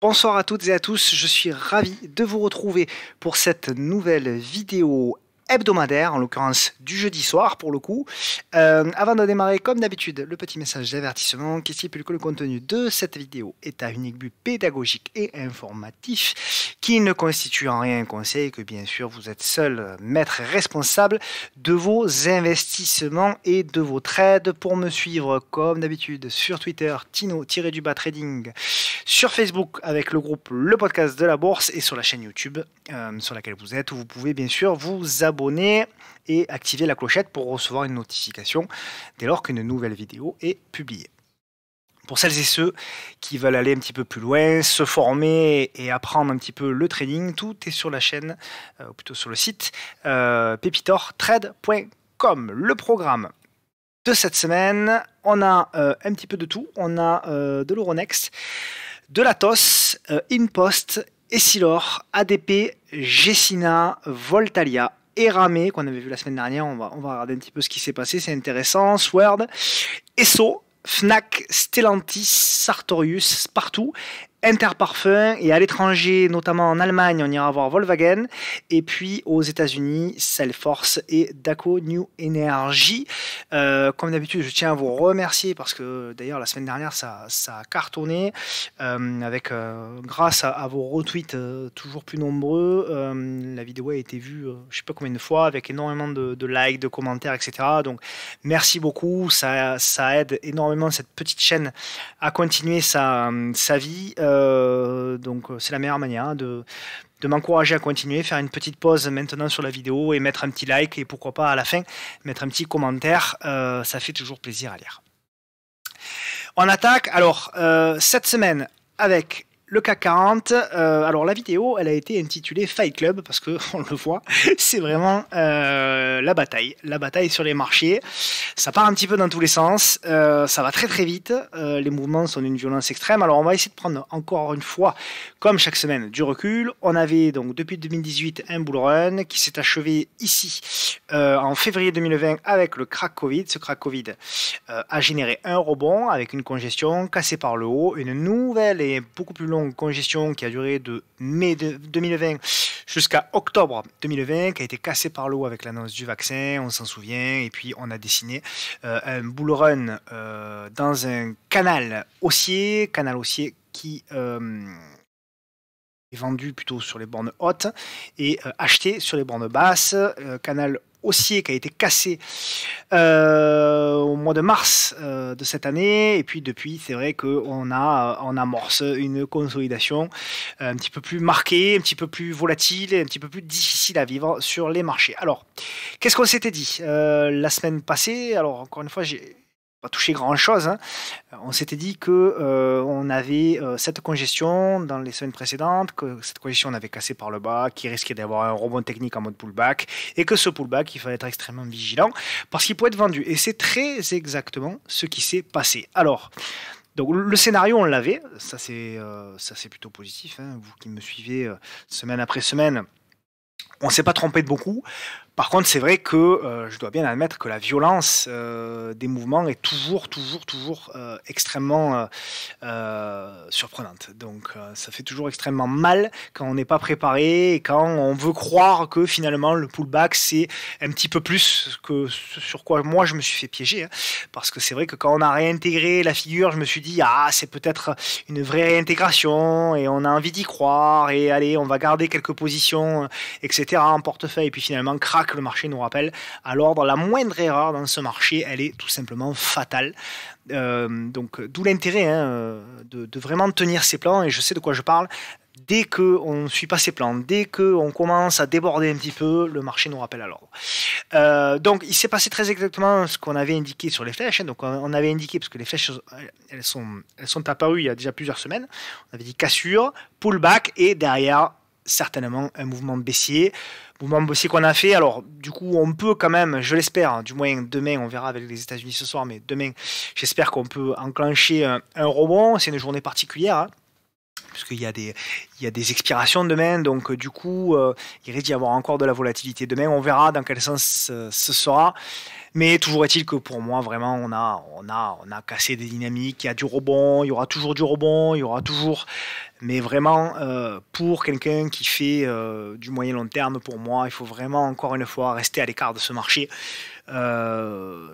Bonsoir à toutes et à tous, je suis ravi de vous retrouver pour cette nouvelle vidéo hebdomadaire, en l'occurrence du jeudi soir pour le coup. Avant de démarrer, comme d'habitude, le petit message d'avertissement qui stipule que le contenu de cette vidéo est à unique but pédagogique et informatif, qui ne constitue en rien un conseil et que bien sûr vous êtes seul maître responsable de vos investissements et de vos trades. Pour me suivre comme d'habitude sur Twitter, Tino-Trading, sur Facebook avec le groupe Le Podcast de la Bourse et sur la chaîne YouTube sur laquelle vous êtes, où vous pouvez bien sûr vous abonner et activer la clochette pour recevoir une notification dès lors qu'une nouvelle vidéo est publiée. Pour celles et ceux qui veulent aller un petit peu plus loin, se former et apprendre un petit peu le trading, tout est sur la chaîne, ou plutôt sur le site pepitortrade.com. Le programme de cette semaine, on a un petit peu de tout. On a de l'Euronext, de l'Atos, Inpost, Essilor, ADP, Gecina, Voltalia, Erame, qu'on avait vu la semaine dernière. On va regarder un petit peu ce qui s'est passé, c'est intéressant. Sword, Esso, Fnac, Stellantis, Sartorius, partout. Interparfum, et à l'étranger, notamment en Allemagne, on ira voir Volkswagen, et puis aux États-Unis, Salesforce et Daco New Energy. Comme d'habitude, je tiens à vous remercier parce que d'ailleurs la semaine dernière ça a cartonné avec grâce à vos retweets toujours plus nombreux. La vidéo a été vue je sais pas combien de fois avec énormément de likes, de commentaires, etc. Donc merci beaucoup, ça aide énormément cette petite chaîne à continuer sa vie. Donc c'est la meilleure manière de m'encourager à continuer, faire une petite pause maintenant sur la vidéo et mettre un petit like et pourquoi pas à la fin mettre un petit commentaire, ça fait toujours plaisir à lire. On attaque alors cette semaine avec le CAC 40. Alors la vidéo, elle a été intitulée Fight Club parce que on le voit, c'est vraiment la bataille sur les marchés. Ça part un petit peu dans tous les sens, ça va très très vite, les mouvements sont d'une violence extrême. Alors on va essayer de prendre encore une fois, comme chaque semaine, du recul. On avait donc depuis 2018 un bull run qui s'est achevé ici en février 2020 avec le crack Covid. Ce crack Covid a généré un rebond avec une congestion cassée par le haut, une nouvelle et beaucoup plus longue congestion qui a duré de mai 2020 jusqu'à octobre 2020, qui a été cassée par le haut avec l'annonce du vaccin, on s'en souvient, et puis on a dessiné un bull run dans un canal haussier qui est vendu plutôt sur les bornes hautes et acheté sur les bornes basses, canal haussier qui a été cassé au mois de mars de cette année, et puis depuis c'est vrai qu'on amorce une consolidation un petit peu plus marquée, un petit peu plus volatile et un petit peu plus difficile à vivre sur les marchés. Alors qu'est-ce qu'on s'était dit la semaine passée? Alors encore une fois, j'ai pas touché grand chose, hein. On s'était dit que on avait cette congestion dans les semaines précédentes, que cette congestion on avait cassé par le bas, qui risquait d'avoir un rebond technique en mode pullback, et que ce pullback il fallait être extrêmement vigilant parce qu'il pouvait être vendu, et c'est très exactement ce qui s'est passé. Alors donc le scénario on l'avait, ça c'est plutôt positif, hein. Vous qui me suivez semaine après semaine, on ne s'est pas trompé de beaucoup. Par contre, c'est vrai que je dois bien admettre que la violence des mouvements est toujours extrêmement surprenante. Donc, ça fait toujours extrêmement mal quand on n'est pas préparé et quand on veut croire que finalement le pullback c'est un petit peu plus que ce sur quoi moi je me suis fait piéger. Hein, parce que c'est vrai que quand on a réintégré la figure, je me suis dit c'est peut-être une vraie réintégration et on a envie d'y croire et allez, on va garder quelques positions, etc. en portefeuille, et puis finalement crac, le marché nous rappelle à l'ordre. La moindre erreur dans ce marché, elle est tout simplement fatale. Donc d'où l'intérêt de vraiment tenir ses plans, et je sais de quoi je parle. Dès qu'on ne suit pas ses plans, dès qu'on commence à déborder un petit peu, le marché nous rappelle à l'ordre. Donc il s'est passé très exactement ce qu'on avait indiqué sur les flèches. Donc on avait indiqué, parce que les flèches elles sont apparues il y a déjà plusieurs semaines, on avait dit cassure, pullback, et derrière certainement un mouvement baissier qu'on a fait. Alors du coup on peut quand même, je l'espère, du moins demain, on verra avec les États-Unis ce soir, mais demain j'espère qu'on peut enclencher un rebond. C'est une journée particulière, hein. puisqu'il y a des expirations demain, donc du coup, il risque d'y avoir encore de la volatilité demain. On verra dans quel sens ce sera. Mais toujours est-il que pour moi, vraiment, on a cassé des dynamiques. Il y a du rebond, il y aura toujours du rebond, il y aura toujours. Mais vraiment, pour quelqu'un qui fait du moyen long terme, pour moi, il faut vraiment, encore une fois, rester à l'écart de ce marché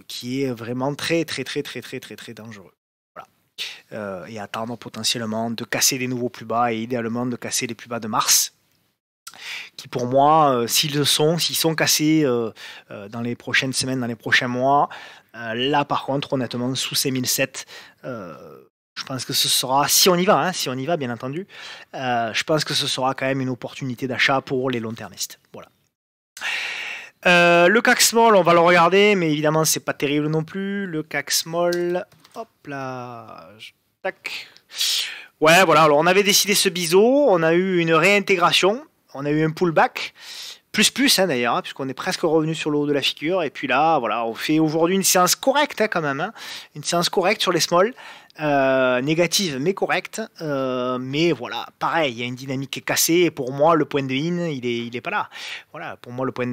qui est vraiment très, très, très, très, très, très, très dangereux. Voilà. Et attendre potentiellement de casser les nouveaux plus bas et idéalement de casser les plus bas de mars qui pour moi, s'ils sont cassés dans les prochaines semaines, dans les prochains mois, là par contre, honnêtement, sous ces 1007, je pense que ce sera, si on y va, hein, si on y va bien entendu, je pense que ce sera quand même une opportunité d'achat pour les long-termistes. Voilà. Le CAC Small, on va le regarder, mais évidemment, c'est pas terrible non plus. Le CAC Small, hop là, tac. Ouais, voilà, alors on avait décidé ce biseau, on a eu une réintégration, on a eu un pullback, plus hein, d'ailleurs, hein, puisqu'on est presque revenu sur le haut de la figure, et puis là, voilà, on fait aujourd'hui une séance correcte hein, quand même, hein, une séance correcte sur les small, négative mais correcte, mais voilà, pareil, il y a une dynamique qui est cassée, et pour moi, le point de in, il est pas là. Voilà, pour moi, le point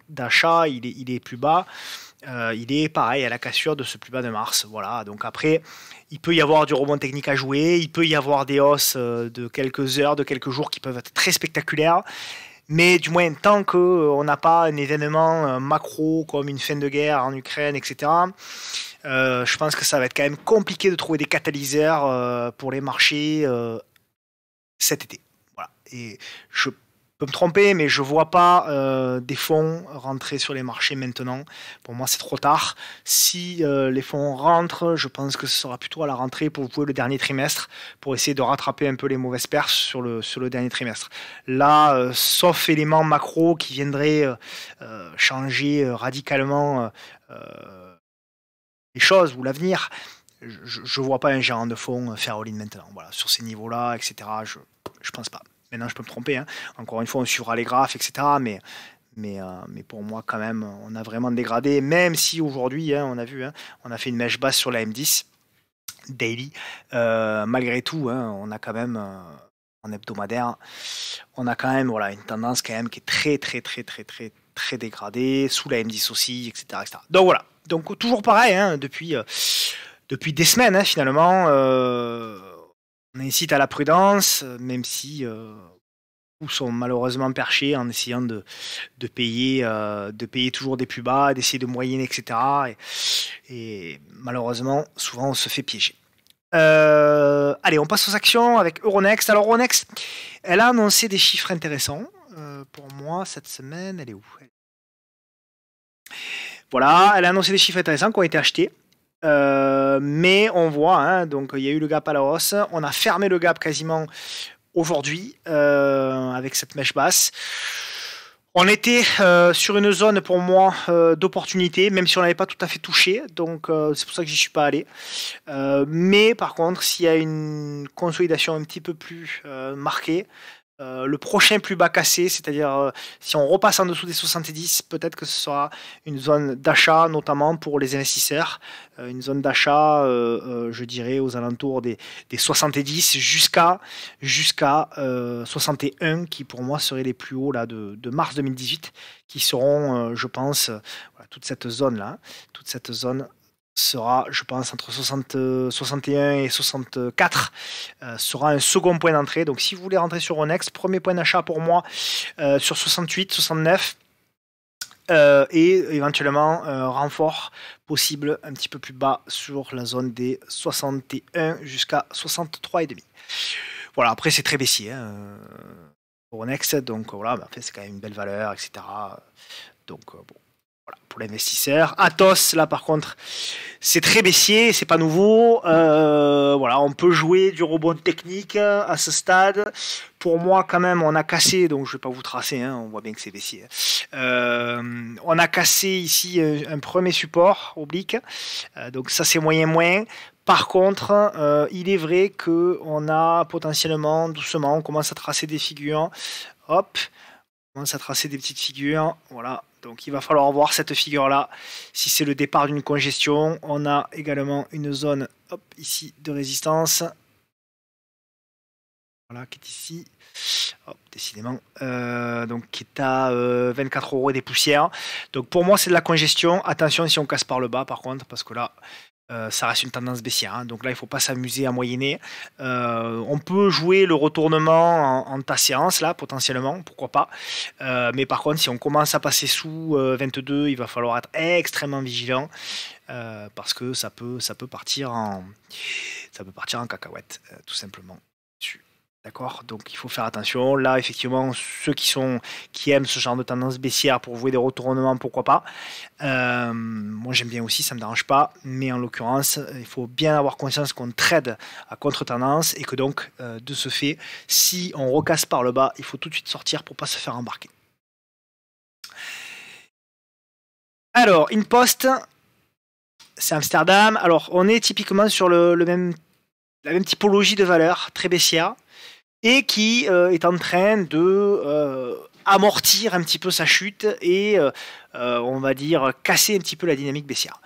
d'achat, il est plus bas. Il est pareil à la cassure de ce plus bas de mars. Voilà, donc après, il peut y avoir du rebond technique à jouer, il peut y avoir des hausses de quelques heures, de quelques jours qui peuvent être très spectaculaires, mais du moins, tant qu'on n'a pas un événement macro comme une fin de guerre en Ukraine, etc., je pense que ça va être quand même compliqué de trouver des catalyseurs pour les marchés cet été. Voilà. Et je peux me tromper, mais je vois pas des fonds rentrer sur les marchés maintenant. Pour moi, c'est trop tard. Si les fonds rentrent, je pense que ce sera plutôt à la rentrée pour jouer le dernier trimestre, pour essayer de rattraper un peu les mauvaises perfs sur le dernier trimestre. Là, sauf éléments macro qui viendraient changer radicalement les choses ou l'avenir, je vois pas un gérant de fonds faire all-in maintenant. Voilà, sur ces niveaux-là, etc. Je pense pas. Maintenant, je peux me tromper. Hein. Encore une fois, on suivra les graphes, etc. Mais pour moi, quand même, on a vraiment dégradé. Même si aujourd'hui, hein, on a vu, hein, on a fait une mèche basse sur la M10 daily. Malgré tout, hein, on a quand même en hebdomadaire, on a quand même voilà une tendance quand même qui est très très très très très très dégradée sous la M10 aussi, etc., etc. Donc voilà. Donc toujours pareil, hein, depuis des semaines hein, finalement. On incite à la prudence, même si tous sont malheureusement perchés en essayant de payer toujours des plus bas, d'essayer de moyenner, etc. Et malheureusement, souvent, on se fait piéger. Allez, on passe aux actions avec Euronext. Alors, Euronext, elle a annoncé des chiffres intéressants. Pour moi, cette semaine, elle est où? Voilà, elle a annoncé des chiffres intéressants qui ont été achetés. Mais on voit, hein, donc il y a eu le gap à la hausse. On a fermé le gap quasiment aujourd'hui avec cette mèche basse. On était sur une zone pour moi d'opportunité, même si on n'avait pas tout à fait touché, donc c'est pour ça que j'y suis pas allé. Mais par contre, s'il y a une consolidation un petit peu plus marquée, le prochain plus bas cassé, c'est-à-dire si on repasse en dessous des 70, peut-être que ce sera une zone d'achat, notamment pour les investisseurs, une zone d'achat, je dirais, aux alentours des 70 jusqu'à 61, qui pour moi seraient les plus hauts là, de mars 2018, qui seront, je pense, voilà, toute cette zone-là, toute cette zone sera, je pense, entre 61 et 64, sera un second point d'entrée. Donc, si vous voulez rentrer sur Euronext, premier point d'achat pour moi sur 68, 69. Et éventuellement renfort possible un petit peu plus bas sur la zone des 61 jusqu'à 63,5. Voilà, après c'est très baissier hein, Euronext, donc voilà, en fait, c'est quand même une belle valeur, etc. Donc bon. Voilà, pour l'investisseur. Athos, là par contre, c'est très baissier, c'est pas nouveau. Voilà, on peut jouer du rebond technique à ce stade. Pour moi, quand même, on a cassé, donc je vais pas vous tracer, hein, on voit bien que c'est baissier. On a cassé ici un premier support oblique, donc ça c'est moyen. Par contre, il est vrai qu'on a potentiellement, doucement, on commence à tracer des figures. Hop, on commence à tracer des petites figures. Voilà. Donc il va falloir voir cette figure-là, si c'est le départ d'une congestion. On a également une zone hop, ici de résistance. voilà, qui est ici. Hop, décidément. Donc qui est à 24 € et des poussières. Donc pour moi, c'est de la congestion. Attention si on casse par le bas, par contre, parce que là, ça reste une tendance baissière. Hein. Donc là, il ne faut pas s'amuser à moyenner. On peut jouer le retournement en ta séance, là, potentiellement, pourquoi pas. Mais par contre, si on commence à passer sous 22, il va falloir être extrêmement vigilant. Parce que ça peut partir en cacahuète, tout simplement. D'accord, donc il faut faire attention. Là, effectivement, ceux qui aiment ce genre de tendance baissière pour jouer des retournements, pourquoi pas. Moi, j'aime bien aussi, ça me dérange pas. Mais en l'occurrence, il faut bien avoir conscience qu'on trade à contre-tendance et que donc, de ce fait, si on recasse par le bas, il faut tout de suite sortir pour pas se faire embarquer. Alors, InPost, c'est Amsterdam. Alors, on est typiquement sur la même typologie de valeur, très baissière, et qui est en train de amortir un petit peu sa chute et on va dire casser un petit peu la dynamique baissière.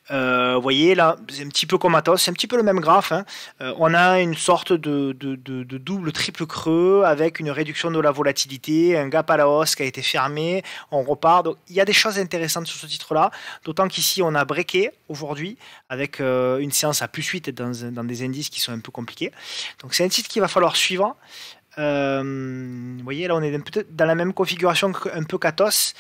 Vous voyez là, c'est un petit peu comme Atos, c'est un petit peu le même graphe. Hein. On a une sorte de double triple creux avec une réduction de la volatilité, un gap à la hausse qui a été fermé, on repart. Donc il y a des choses intéressantes sur ce titre-là, d'autant qu'ici on a breaké aujourd'hui avec une séance à +8 dans des indices qui sont un peu compliqués. Donc c'est un titre qu'il va falloir suivre. Vous voyez, là on est peut-être dans la même configuration un peu qu'Atos,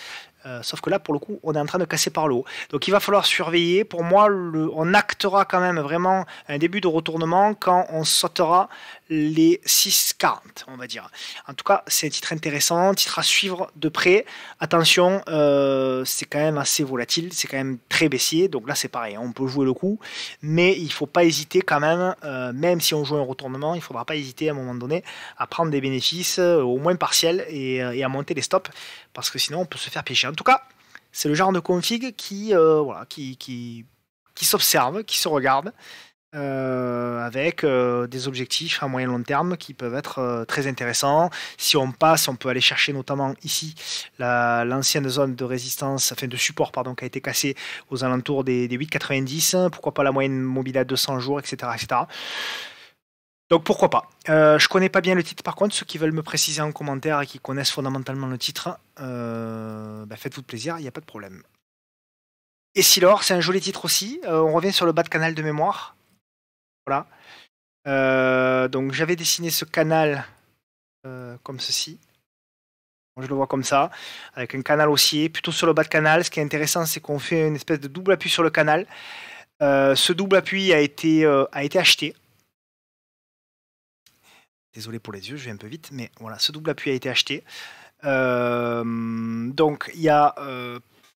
sauf que là pour le coup on est en train de casser par le haut. Donc il va falloir surveiller. Pour moi, on actera quand même vraiment un début de retournement quand on sautera les 6,40, on va dire. En tout cas, c'est un titre intéressant, titre à suivre de près. Attention, c'est quand même assez volatile, c'est quand même très baissier. Donc là c'est pareil, on peut jouer le coup, mais il ne faut pas hésiter quand même si on joue un retournement, il ne faudra pas hésiter à un moment donné à prendre des bénéfices au moins partiels et à monter les stops, parce que sinon on peut se faire piéger. En tout cas, c'est le genre de config qui s'observe, qui se regarde, avec des objectifs à moyen long terme qui peuvent être très intéressants. Si on passe, on peut aller chercher notamment ici l'ancienne zone de résistance, enfin de support pardon, qui a été cassée aux alentours des 8,90. Pourquoi pas la moyenne mobile à 200 jours, etc. etc. Donc pourquoi pas. Je connais pas bien le titre, par contre, ceux qui veulent me préciser en commentaire et qui connaissent fondamentalement le titre, faites-vous plaisir, il n'y a pas de problème. Et Silor, c'est un joli titre aussi. On revient sur le bas de canal de mémoire. Voilà. Donc j'avais dessiné ce canal comme ceci. Je le vois comme ça, avec un canal haussier, plutôt sur le bas de canal. Ce qui est intéressant, c'est qu'on fait une espèce de double appui sur le canal. Ce double appui a été acheté. Désolé pour les yeux, je vais un peu vite, mais voilà, ce double appui a été acheté. Donc il y a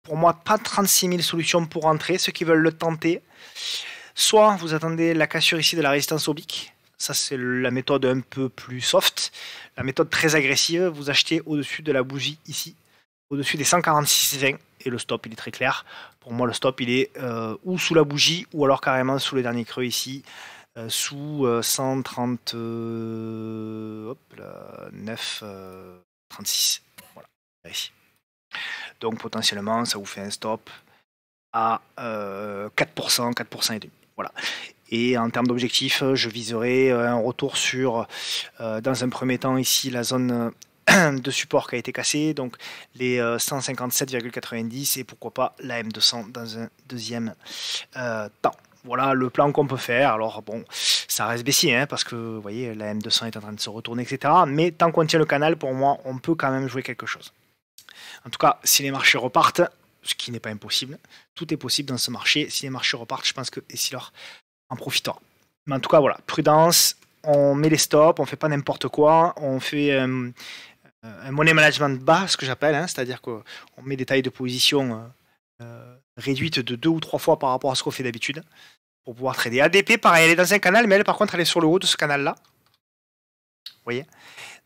pour moi pas 36 000 solutions pour rentrer. Ceux qui veulent le tenter, soit vous attendez la cassure ici de la résistance oblique, ça c'est la méthode un peu plus soft. La méthode très agressive, vous achetez au-dessus de la bougie ici, au-dessus des 146,20, et le stop il est très clair. Pour moi le stop il est ou sous la bougie ou alors carrément sous le dernier creux ici. Sous 139,36. Voilà. Ici. Donc potentiellement, ça vous fait un stop à 4%, 4% et demi. Voilà. Et en termes d'objectifs, je viserai un retour sur, dans un premier temps ici, la zone de support qui a été cassée, donc les 157,90 et pourquoi pas la M200 dans un deuxième temps. Voilà le plan qu'on peut faire. Alors bon, ça reste baissier, hein, parce que vous voyez, la M200 est en train de se retourner, etc. Mais tant qu'on tient le canal, pour moi, on peut quand même jouer quelque chose. En tout cas, si les marchés repartent, ce qui n'est pas impossible, tout est possible dans ce marché. Si les marchés repartent, je pense que Essilor en profitera. Mais en tout cas, voilà, prudence, on met les stops, on ne fait pas n'importe quoi, on fait un money management bas, ce que j'appelle, hein, c'est-à-dire qu'on met des tailles de position réduites de 2 ou 3 fois par rapport à ce qu'on fait d'habitude, pour pouvoir trader. ADP, pareil, elle est dans un canal, mais elle, par contre, elle est sur le haut de ce canal-là. Vous voyez ?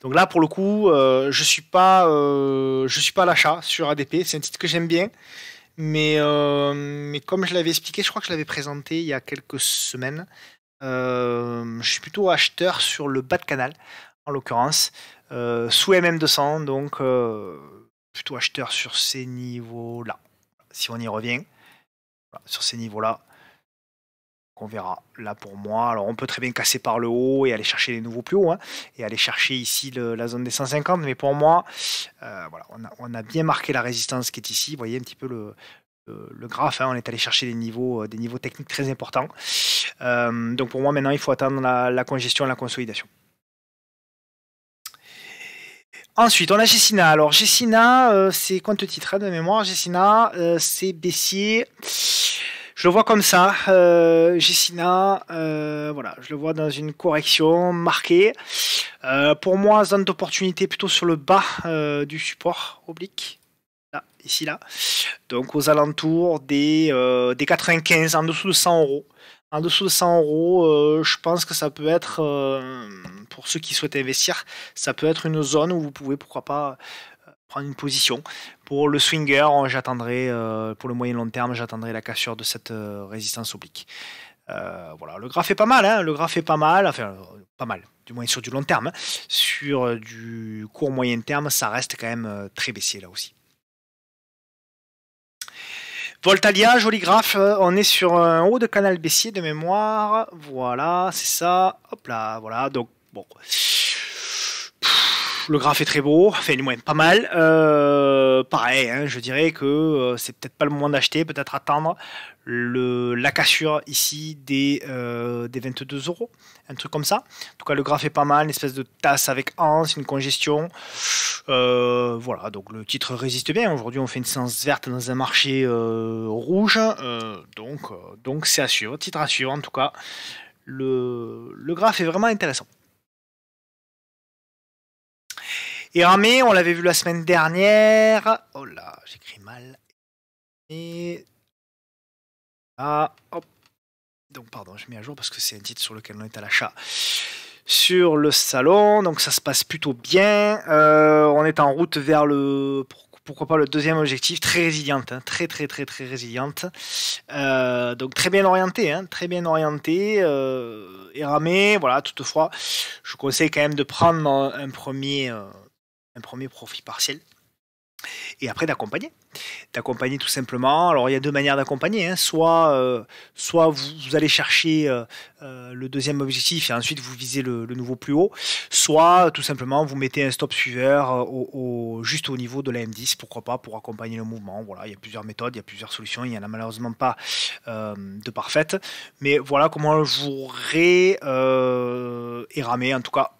Donc là, pour le coup, je suis pas à l'achat sur ADP. C'est un titre que j'aime bien, mais comme je l'avais expliqué, je crois que je l'avais présenté il y a quelques semaines. Je suis plutôt acheteur sur le bas de canal, en l'occurrence, sous MM200, donc plutôt acheteur sur ces niveaux-là. Si on y revient, voilà, sur ces niveaux-là. On verra. Là, pour moi, alors on peut très bien casser par le haut et aller chercher les nouveaux plus hauts, hein, et aller chercher ici la zone des 150. Mais pour moi, voilà, on a bien marqué la résistance qui est ici. Vous voyez un petit peu le graphe, hein, on est allé chercher des niveaux techniques très importants. Donc pour moi, maintenant, il faut attendre la congestion et la consolidation. Ensuite, on a Gessina. Alors, Gessina, c'est compte titre, hein, de mémoire. Gessina, c'est baissier. Je le vois comme ça. Gessina, voilà, je le vois dans une correction marquée. Pour moi, zone d'opportunité plutôt sur le bas du support oblique. Là, ici, là. Donc, aux alentours des 95, en dessous de 100 euros. En dessous de 100 euros, je pense que ça peut être, pour ceux qui souhaitent investir, ça peut être une zone où vous pouvez, pourquoi pas, prendre une position. Pour le swinger, j'attendrai, pour le moyen long terme, j'attendrai la cassure de cette résistance oblique. Voilà, le graphe est pas mal, hein, le graphe est pas mal, enfin, pas mal, du moins sur du long terme. Hein. Sur du court moyen terme, ça reste quand même très baissier là aussi. Voltalia, joli graphe, on est sur un haut de canal baissier de mémoire, voilà, c'est ça, hop là, voilà, donc bon, le graphe est très beau, enfin du moins pas mal, pareil, hein, je dirais que c'est peut-être pas le moment d'acheter, peut-être attendre la cassure ici des 22 euros, un truc comme ça. En tout cas, le graphe est pas mal, une espèce de tasse avec anse, une congestion. Voilà, donc le titre résiste bien. Aujourd'hui, on fait une séance verte dans un marché rouge, donc c'est à suivre, titre à suivre. En tout cas, le graphe est vraiment intéressant. Et Ramé, on l'avait vu la semaine dernière. Oh là, j'écris mal. Et ah, hop. Donc pardon, je mets à jour parce que c'est un titre sur lequel on est à l'achat sur le salon, donc ça se passe plutôt bien. On est en route vers pourquoi pas le deuxième objectif, très résiliente, hein, très résiliente. Donc très bien orienté, hein, très bien orienté. Et Ramé, voilà, toutefois, je conseille quand même de prendre un premier profit partiel. Et après d'accompagner tout simplement. Alors il y a deux manières d'accompagner, hein. Soit vous allez chercher le deuxième objectif et ensuite vous visez le nouveau plus haut, soit tout simplement vous mettez un stop suiveur juste au niveau de la M10, pourquoi pas, pour accompagner le mouvement. Voilà, il y a plusieurs méthodes, il y a plusieurs solutions, il n'y en a malheureusement pas de parfaite, mais voilà comment je voudrais ramer. En tout cas,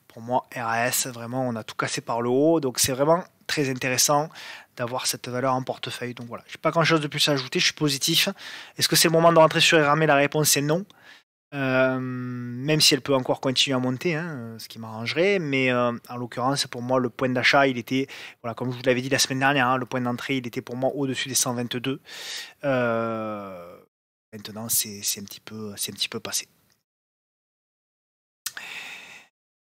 pour moi, RAS, vraiment, on a tout cassé par le haut, donc c'est vraiment très intéressant d'avoir cette valeur en portefeuille. Donc voilà, j'ai pas grand chose de plus à ajouter, je suis positif. Est-ce que c'est le moment de rentrer sur RAME? La réponse est non. Même si elle peut encore continuer à monter, hein, ce qui m'arrangerait, mais en l'occurrence, pour moi, le point d'achat, il était, voilà, comme je vous l'avais dit la semaine dernière, hein, le point d'entrée, il était pour moi au-dessus des 122. Maintenant, c'est un petit peu passé.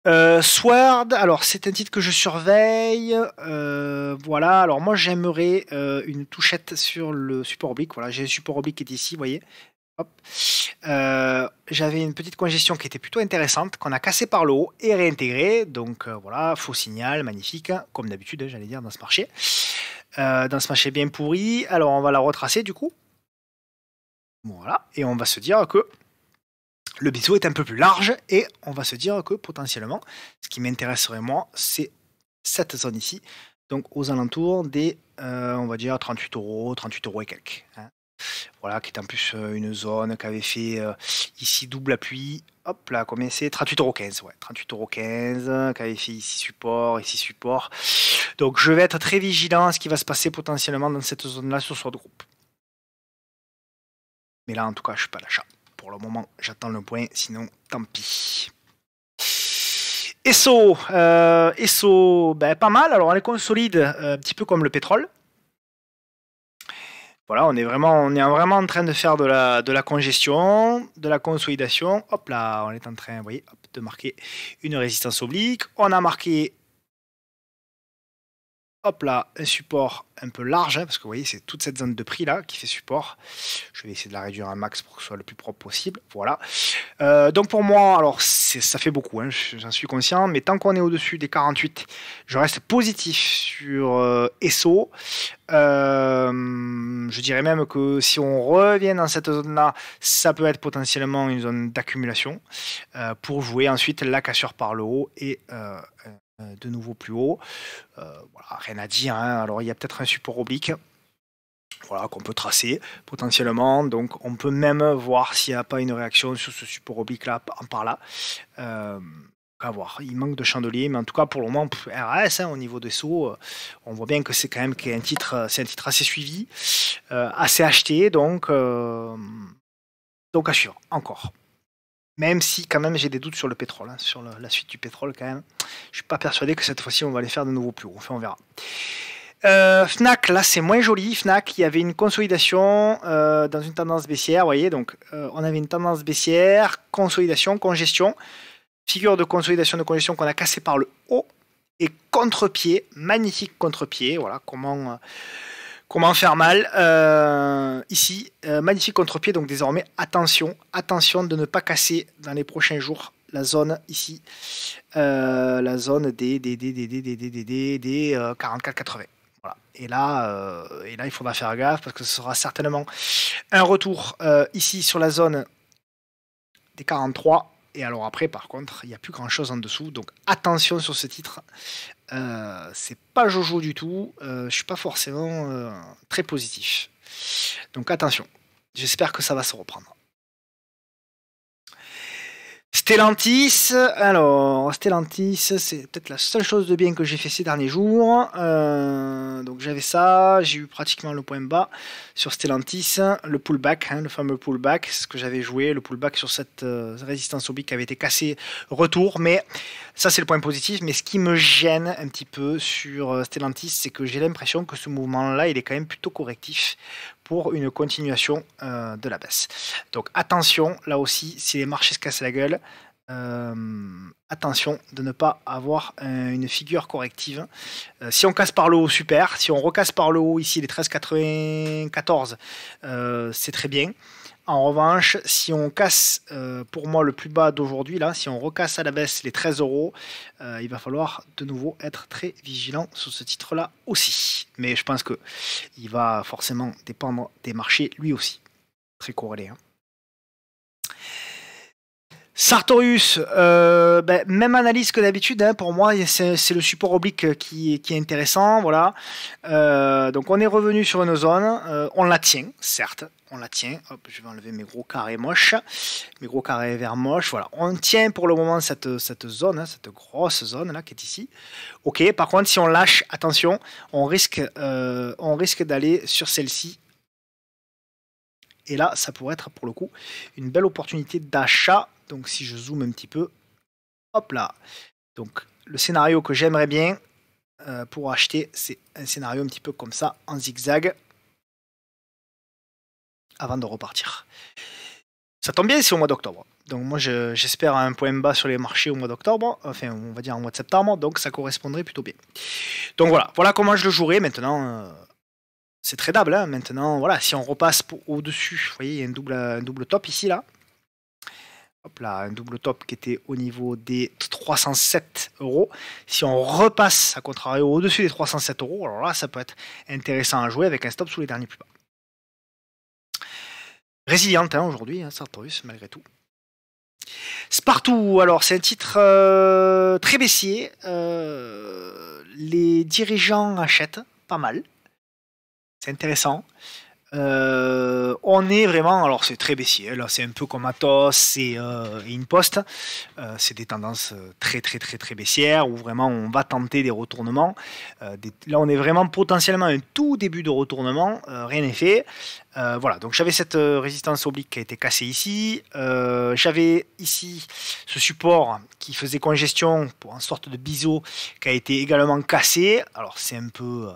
Sword, alors c'est un titre que je surveille. Voilà, alors moi j'aimerais une touchette sur le support oblique. Voilà, j'ai le support oblique qui est ici, vous voyez. Hop. J'avais une petite congestion qui était plutôt intéressante, qu'on a cassé par le haut et réintégré. Donc voilà, faux signal, magnifique, comme d'habitude, j'allais dire, dans ce marché. Dans ce marché bien pourri. Alors on va la retracer du coup. Voilà, et on va se dire que le biseau est un peu plus large et on va se dire que potentiellement, ce qui m'intéresserait moi, c'est cette zone ici, donc aux alentours des, on va dire 38 euros et quelques. Hein. Voilà, qui est en plus une zone qui avait fait ici double appui. Hop là, combien c'est? 38,15 €. Ouais, 38,15 €, qui avait fait ici support. Donc je vais être très vigilant à ce qui va se passer potentiellement dans cette zone-là sur Sword Group. Mais là, en tout cas, je suis pas à l'achat. Pour le moment, j'attends le point, sinon, tant pis. ESSO, ben, pas mal. Alors, on les consolide un petit peu comme le pétrole. Voilà, on est vraiment en train de faire de la congestion, de la consolidation. Hop là, on est en train, vous voyez, hop, de marquer une résistance oblique. On a marqué Hop là, un support un peu large, hein, parce que vous voyez, c'est toute cette zone de prix là qui fait support. Je vais essayer de la réduire un max pour que ce soit le plus propre possible. Voilà. Donc pour moi, alors ça fait beaucoup, hein, j'en suis conscient, mais tant qu'on est au-dessus des 48, je reste positif sur ESSO. Je dirais même que si on revient dans cette zone-là, ça peut être potentiellement une zone d'accumulation pour jouer ensuite la cassure par le haut et de nouveau plus haut. Voilà, rien à dire, hein. Alors il y a peut-être un support oblique, voilà, qu'on peut tracer potentiellement, donc on peut même voir s'il n'y a pas une réaction sur ce support oblique là par là. À voir. Il manque de chandelier, mais en tout cas pour le moment RAS, hein, au niveau des sauts, on voit bien que c'est quand même un titre assez suivi, assez acheté, donc à suivre encore. Même si quand même j'ai des doutes sur le pétrole, hein, sur la suite du pétrole quand même. Je suis pas persuadé que cette fois-ci on va aller faire de nouveau plus haut. Enfin, on verra. Fnac, là c'est moins joli. Fnac, il y avait une consolidation dans une tendance baissière, vous voyez. Donc on avait une tendance baissière, consolidation, congestion, figure de consolidation qu'on a cassé par le haut et contre-pied, magnifique contre-pied. Voilà comment faire mal ici, magnifique contre-pied. Donc désormais attention de ne pas casser dans les prochains jours la zone ici, la zone des 44-80. Voilà. Et là il faudra faire gaffe parce que ce sera certainement un retour ici sur la zone des 43. Et alors après, par contre, il n'y a plus grand chose en dessous. Donc attention sur ce titre. C'est pas Jojo du tout. Je suis pas forcément très positif. Donc attention. J'espère que ça va se reprendre. Stellantis, alors Stellantis, c'est peut-être la seule chose de bien que j'ai fait ces derniers jours. Donc j'avais ça, j'ai eu pratiquement le point bas sur Stellantis, le pullback, hein, le fameux pullback, c'est ce que j'avais joué, le pullback sur cette résistance oblique qui avait été cassée, retour, mais ça c'est le point positif. Mais ce qui me gêne un petit peu sur Stellantis, c'est que j'ai l'impression que ce mouvement-là, il est quand même plutôt correctif pour une continuation de la baisse. Donc attention, là aussi, si les marchés se cassent la gueule, attention de ne pas avoir une figure corrective. Si on casse par le haut, super. Si on recasse par le haut, ici, les 13,94, c'est très bien. En revanche, si on casse, pour moi, le plus bas d'aujourd'hui, là, si on recasse à la baisse les 13 €, il va falloir de nouveau être très vigilant sur ce titre-là aussi. Mais je pense qu'il va forcément dépendre des marchés lui aussi. Très corrélé. Hein. Sartorius, même analyse que d'habitude, hein, pour moi, c'est le support oblique qui est intéressant. Voilà. Donc on est revenu sur une zone, on la tient, certes, on la tient. Hop, je vais enlever mes gros carrés moches, mes gros carrés verts moches. Voilà, on tient pour le moment cette zone, hein, cette grosse zone là qui est ici. Ok, par contre, si on lâche, attention, on risque d'aller sur celle-ci. Et là, ça pourrait être pour le coup une belle opportunité d'achat. Donc si je zoome un petit peu, hop là. Donc le scénario que j'aimerais bien pour acheter, c'est un scénario un petit peu comme ça, en zigzag, avant de repartir. Ça tombe bien, c'est au mois d'octobre. Donc moi j'espère un point bas sur les marchés au mois d'octobre, enfin on va dire en mois de septembre, donc ça correspondrait plutôt bien. Donc voilà comment je le jouerai maintenant. C'est tradable, hein. Maintenant, voilà, si on repasse au-dessus, vous voyez, il y a un double top ici, là. Hop là, un double top qui était au niveau des 307 €. Si on repasse, à contrario, au-dessus des 307 €, alors là, ça peut être intéressant à jouer avec un stop sous les derniers plus bas. Résiliente, hein, aujourd'hui, hein, Sartorius, malgré tout. Spartoo, alors c'est un titre très baissier. Les dirigeants achètent pas mal. C'est intéressant. On est vraiment, alors c'est très baissier, là c'est un peu comme Atos et InPost, c'est des tendances très baissières où vraiment on va tenter des retournements. Là on est vraiment potentiellement un tout début de retournement, rien n'est fait. Voilà, donc j'avais cette résistance oblique qui a été cassée ici, j'avais ici ce support qui faisait congestion pour une sorte de biseau qui a été également cassé. Alors c'est un peu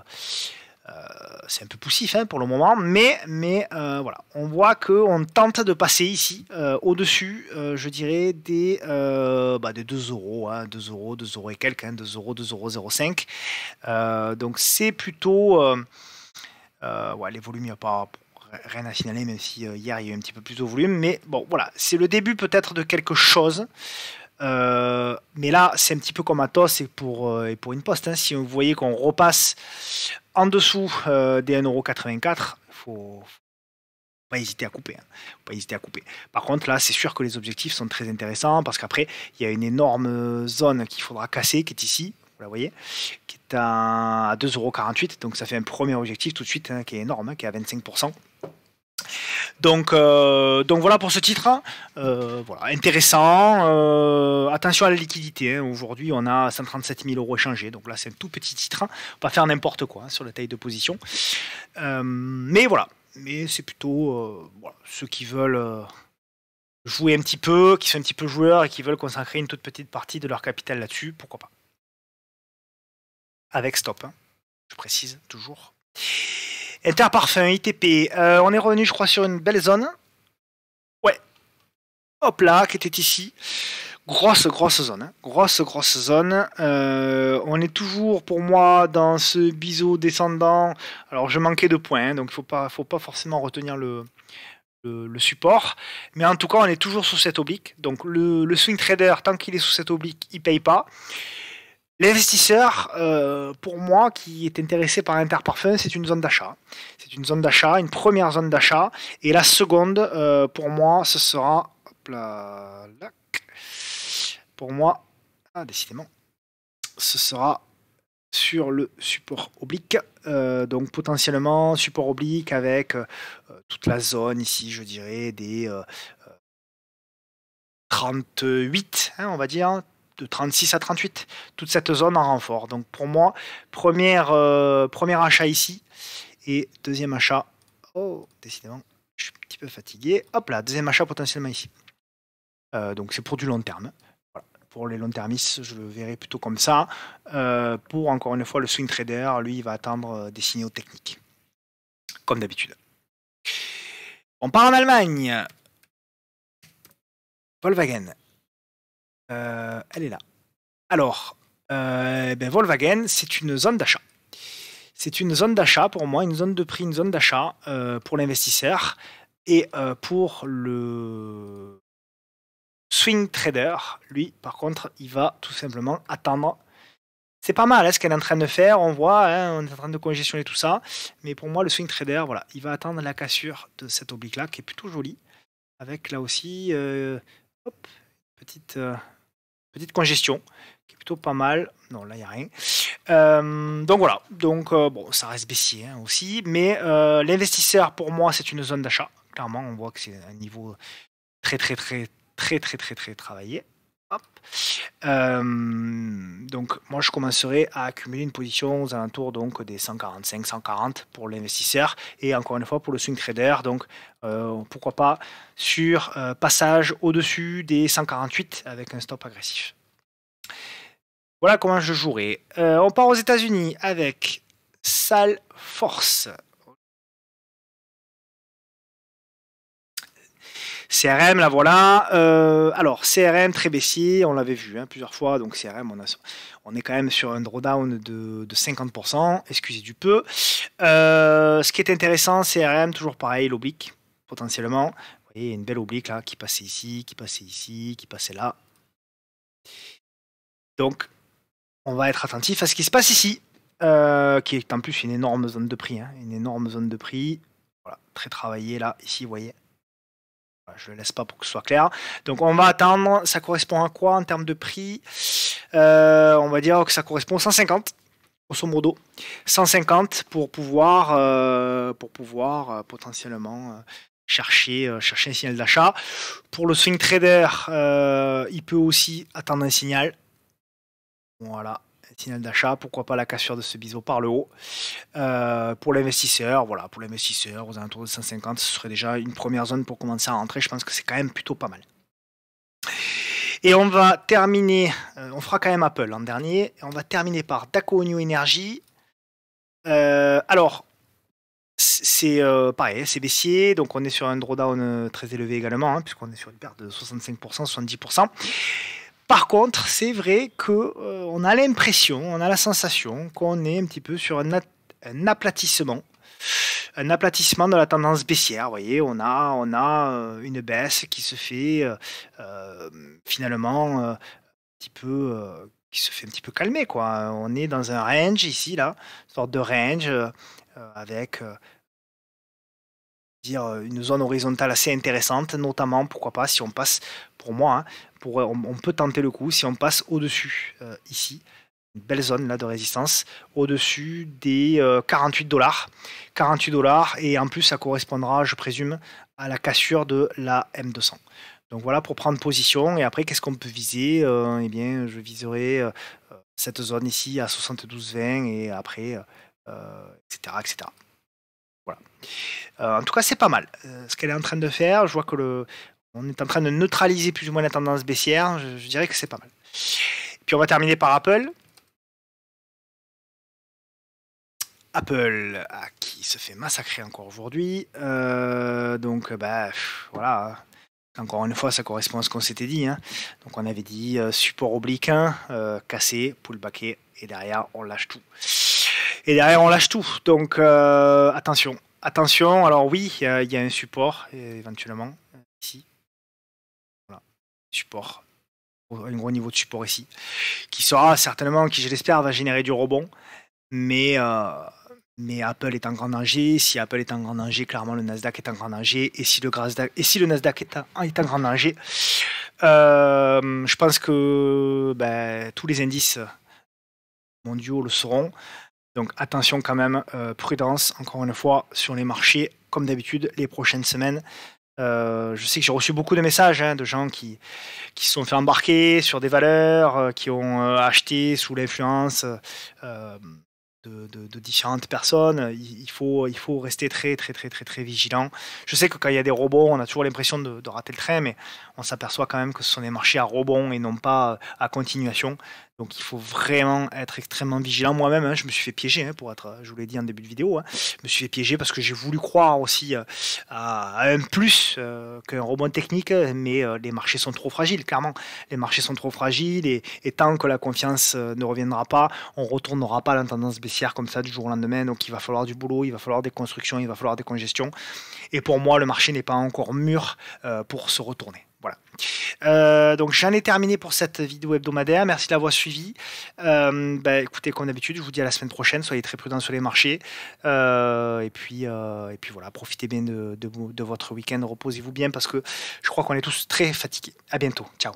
C'est un peu poussif hein, pour le moment, mais voilà, on voit qu'on tente de passer ici au-dessus, je dirais, des 2 euros, hein, 2 euros, 2 euros et quelques, hein, 2 euros, 2 euros 05. Donc c'est plutôt... ouais, les volumes, il n'y a pas rien à signaler, même si hier il y a eu un petit peu plus de volume. Mais bon, voilà, c'est le début peut-être de quelque chose. Mais là, c'est un petit peu comme Atos et pour une poste. Hein. Si vous voyez qu'on repasse en dessous des 1,84 €, il faut pas hésiter à couper. Hein. Faut pas hésiter à couper. Par contre, là, c'est sûr que les objectifs sont très intéressants parce qu'après, il y a une énorme zone qu'il faudra casser qui est ici. Vous la voyez, qui est à 2,48 €. Donc ça fait un premier objectif tout de suite hein, qui est énorme, hein, qui est à 25%. Donc voilà pour ce titre. Voilà, intéressant. Attention à la liquidité. Hein. Aujourd'hui, on a 137 000 € échangés. Donc là, c'est un tout petit titre. On va faire n'importe quoi hein, sur la taille de position. Mais voilà. Mais c'est plutôt voilà, ceux qui veulent jouer un petit peu, qui sont un petit peu joueurs et qui veulent consacrer une toute petite partie de leur capital là-dessus. Pourquoi pas. Avec stop. Hein. Je précise toujours. Interparfum, ITP, on est revenu je crois sur une belle zone. Ouais. Hop là, qui était ici. Grosse zone. Hein. Grosse zone. On est toujours pour moi dans ce biseau descendant. Alors je manquais de points, hein, donc il faut pas forcément retenir le support. Mais en tout cas, on est toujours sous cette oblique. Donc le swing trader, tant qu'il est sous cette oblique, il paye pas. L'investisseur, pour moi, qui est intéressé par Interparfum, c'est une zone d'achat. C'est une zone d'achat, une première zone d'achat. Et la seconde, pour moi, ce sera... Hop là, là. Pour moi, décidément, ce sera sur le support oblique. Donc potentiellement, support oblique avec toute la zone ici, je dirais, des 38, hein, on va dire, de 36 à 38, toute cette zone en renfort. Donc pour moi, premier achat ici, et deuxième achat, oh, décidément, je suis un petit peu fatigué, hop là, deuxième achat potentiellement ici. Donc c'est pour du long terme. Voilà. Pour les long termistes, je le verrai plutôt comme ça. Pour, encore une fois, le swing trader, lui, il va attendre des signaux techniques, comme d'habitude. On part en Allemagne. Volkswagen. Elle est là. Alors, Volkswagen, c'est une zone d'achat. C'est une zone d'achat pour moi, une zone de prix, une zone d'achat pour l'investisseur. Et pour le swing trader, lui, par contre, il va tout simplement attendre. C'est pas mal hein, ce qu'elle est en train de faire, on voit, hein, on est en train de congestionner tout ça. Mais pour moi, le swing trader, voilà, il va attendre la cassure de cette oblique-là, qui est plutôt jolie. Avec là aussi, hop, petite congestion, qui est plutôt pas mal. Non, là, il n'y a rien. Donc voilà, donc bon, ça reste baissier hein, aussi, mais l'investisseur, pour moi, c'est une zone d'achat. Clairement, on voit que c'est un niveau très travaillé. Hop. Donc moi, je commencerai à accumuler une position aux alentours donc, des 145, 140 pour l'investisseur, et encore une fois, pour le swing trader, donc pourquoi pas sur passage au-dessus des 148 avec un stop agressif. Voilà comment je jouerai. On part aux États-Unis avec Salesforce. CRM, là voilà. Alors, CRM très baissier, on l'avait vu hein, plusieurs fois. Donc, CRM, on est quand même sur un drawdown de 50%. Excusez du peu. Ce qui est intéressant, CRM, toujours pareil, l'oblique, potentiellement. Vous voyez, une belle oblique là qui passait ici, qui passait ici, qui passait là. Donc, on va être attentif à ce qui se passe ici, qui est en plus une énorme zone de prix. Hein, une énorme zone de prix. Voilà, très travaillé là, ici, vous voyez. Je ne laisse pas pour que ce soit clair. Donc on va attendre, ça correspond à quoi en termes de prix on va dire que ça correspond à 150, grosso modo. 150 pour pouvoir potentiellement chercher un signal d'achat. Pour le swing trader, il peut aussi attendre un signal. Voilà, un signal d'achat, pourquoi pas la cassure de ce biseau par le haut. Pour l'investisseur, voilà, pour l'investisseur, aux alentours de 150, ce serait déjà une première zone pour commencer à rentrer. Je pense que c'est quand même plutôt pas mal. Et on va terminer, on fera quand même Apple en dernier, et on va terminer par Daqo New Energy. Alors, c'est pareil, c'est baissier, donc on est sur un drawdown très élevé également, hein, puisqu'on est sur une perte de 65%, 70%. Par contre, c'est vrai que on a l'impression, on a la sensation qu'on est un petit peu sur un aplatissement. Un aplatissement de la tendance baissière, vous voyez, on a une baisse qui se fait finalement petit peu, qui se fait un petit peu calmer, quoi. On est dans un range ici, là, une sorte de range avec dire une zone horizontale assez intéressante, notamment, pourquoi pas, si on passe, pour moi, hein, on peut tenter le coup si on passe au-dessus, ici, une belle zone là de résistance, au-dessus des 48 $. 48 $, et en plus, ça correspondra, je présume, à la cassure de la M200. Donc voilà pour prendre position. Et après, qu'est-ce qu'on peut viser? Eh bien, je viserai cette zone ici à 72,20 et après, etc., etc. Voilà. En tout cas, c'est pas mal. Ce qu'elle est en train de faire, je vois que on est en train de neutraliser plus ou moins la tendance baissière. Je dirais que c'est pas mal. Puis on va terminer par Apple. Apple, qui se fait massacrer encore aujourd'hui. Donc, bah, voilà. Encore une fois, ça correspond à ce qu'on s'était dit, hein. Donc on avait dit support oblique 1, cassé, pullbacké, et derrière on lâche tout. Et derrière on lâche tout. Donc attention. Attention, alors oui, il y a un support, éventuellement, ici. Voilà. Support. Un gros niveau de support ici. Qui sera certainement, qui je l'espère, va générer du rebond. Mais Apple est en grand danger. Si Apple est en grand danger, clairement le Nasdaq est en grand danger. Et si le Nasdaq est en grand danger, je pense que tous les indices mondiaux le seront. Donc attention quand même, prudence, encore une fois, sur les marchés, comme d'habitude, les prochaines semaines. Je sais que j'ai reçu beaucoup de messages de gens qui se sont fait embarquer sur des valeurs, qui ont acheté sous l'influence de différentes personnes. Il faut rester très très très très très vigilant. Je sais que quand il y a des rebonds, on a toujours l'impression de rater le train, mais on s'aperçoit quand même que ce sont des marchés à rebond et non pas à continuation. Donc il faut vraiment être extrêmement vigilant. Moi-même, hein, je me suis fait piéger, je vous l'ai dit en début de vidéo, je me suis fait piéger parce que j'ai voulu croire aussi à un plus qu'un rebond technique, mais les marchés sont trop fragiles, clairement. Les marchés sont trop fragiles et tant que la confiance ne reviendra pas, on ne retournera pas à la tendance baissière comme ça du jour au lendemain. Donc il va falloir du boulot, il va falloir des constructions, il va falloir des congestions. Et pour moi, le marché n'est pas encore mûr pour se retourner. Voilà. Donc j'en ai terminé pour cette vidéo hebdomadaire. Merci de l'avoir suivi. Écoutez, comme d'habitude, je vous dis à la semaine prochaine. Soyez très prudents sur les marchés. Et puis voilà, profitez bien de votre week-end. Reposez-vous bien parce que je crois qu'on est tous très fatigués. À bientôt. Ciao.